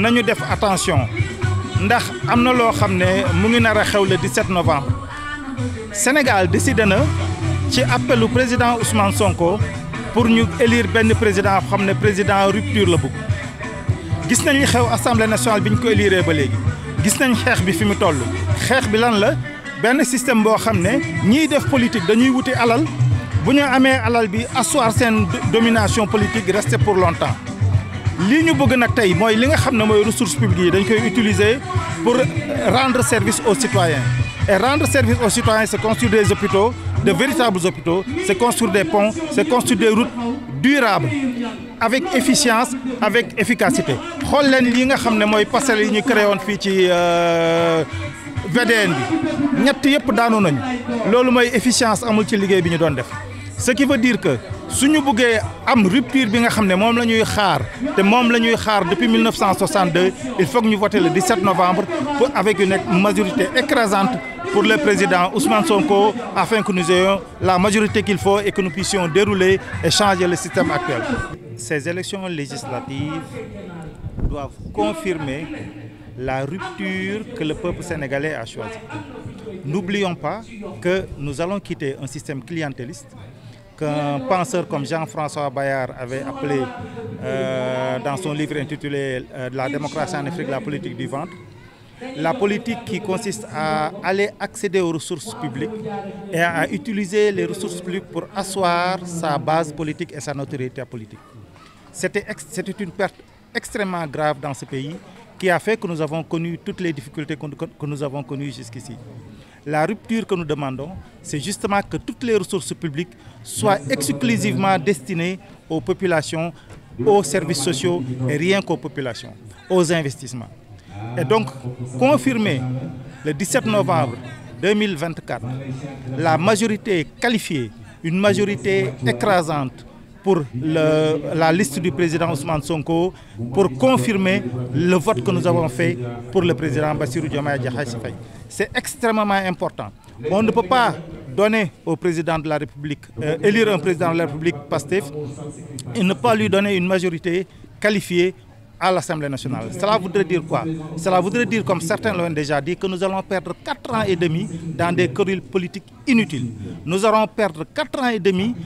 nañu def attention ndax am na loo xam ne mu ngi nar a xew le 17 novembre Sénégal décidé na ci appelu président Ousmane Sonko pour ñu élire benn président xam ne président rupture la bëgg gis nañ li xew assemblée nationale bi ñu ko élire ba léegi gis nañ xeex bi fi mu toll xeex bi lan la benn système boo xam ne ñiy def politique dañuy wuti alal bu ñu amee alal bi asseoir seen domination politique rester pour longtemps lii ñu bëgg nag tey mooy li nga xam ne mooy ressources publiques yi dañ koy utiliser pour rendre service aux citoyens et rendre service aux citoyens c'est construire des hôpitaux de véritables hôpitaux c'est construire des ponts c'est construire des routes durables avec efficience avec efficacité xool leen lii nga xam ne mooy passerelle yi ñu créé woon fii ci VDN bi ñett yëpp daanu nañu loolu mooy efficience amul ci liggéey bi ñu doon def ce qui veut dire que suñu bëggee am rupture bi nga xam ne moom la ñuy xaar te moom la ñuy xaar depuis 1962 il faut que ñu voter le 17 novembre pour avec une majorité écrasante pour le président Ousmane Sonko afin que nous ayons la majorité qu'il faut et que nous puissions dérouler et changer le système actuel. Ces élections législatives doivent confirmer la rupture que le peuple sénégalais a choisie. N'oublions pas que nous allons quitter un système clientéliste qu'un penseur comme Jean-François Bayard avait appelé dans son livre intitulé La démocratie en Afrique, la politique du ventre. La politique qui consiste à aller accéder aux ressources publiques et à utiliser les ressources publiques pour asseoir sa base politique et sa notoriété politique. C'était une perte extrêmement grave dans ce pays qui a fait que nous avons connu toutes les difficultés que nous avons connues jusqu'ici. La rupture que nous demandons, c'est justement que toutes les ressources publiques soient exclusivement destinées aux populations, aux services sociaux et rien qu'aux populations, aux investissements. Et donc, confirmer le 17 novembre 2024 la majorité qualifiée, une majorité écrasante pour la liste du président Ousmane Sonko, pour confirmer le vote que nous avons fait pour le président Bassirou Diomaye Diakhar Faye. C'est extrêmement important. On ne peut pas donner au président de la République, élire un président de la République Pastef, et ne pas lui donner une majorité qualifiée à l'Assemblée nationale. Cela voudrait dire quoi? Cela voudrait dire, comme certains l'ont déjà dit, que nous allons perdre 4 ans et demi dans des querelles politiques inutiles. Nous allons perdre 4 ans et demi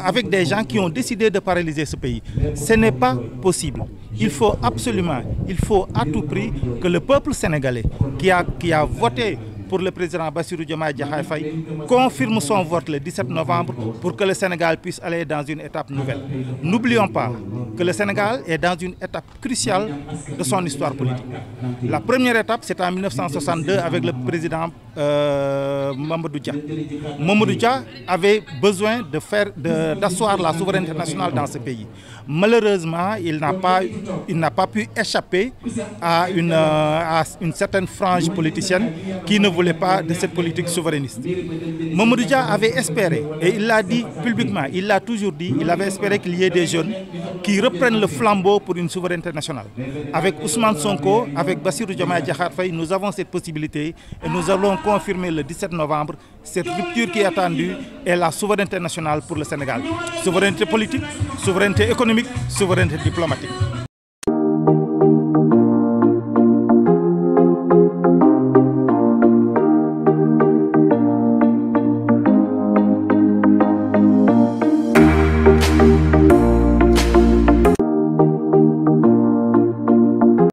avec des gens qui ont décidé de paralyser ce pays. Ce n'est pas possible. Il faut absolument, il faut à tout prix que le peuple sénégalais qui a voté pour le président Bassirou Diomaye Diakhar Faye confirme son vote le 17 novembre pour que le Sénégal puisse aller dans une étape nouvelle. N'oublions pas que le Sénégal est dans une étape cruciale de son histoire politique. La première étape, c'est en 1962 avec le président Mamadou Dia. Mamadou Dia avait besoin d'asseoir la souveraineté nationale dans ce pays. Malheureusement, il n'a pas pu échapper à une certaine frange politicienne qui ne voulait pas de cette politique souverainiste. Mamadou Dia avait espéré, et il l'a dit publiquement, il l'a toujours dit, il avait espéré qu'il y ait des jeunes qui reprennent le flambeau pour une souveraineté nationale. Avec Ousmane Sonko, avec Bassirou Diomaye Diakhar Faye, nous avons cette possibilité et nous allons confirmer le 17 novembre cette rupture qui est attendue et la souveraineté nationale pour le Sénégal. Souveraineté politique, souveraineté économique, souveraineté diplomatique.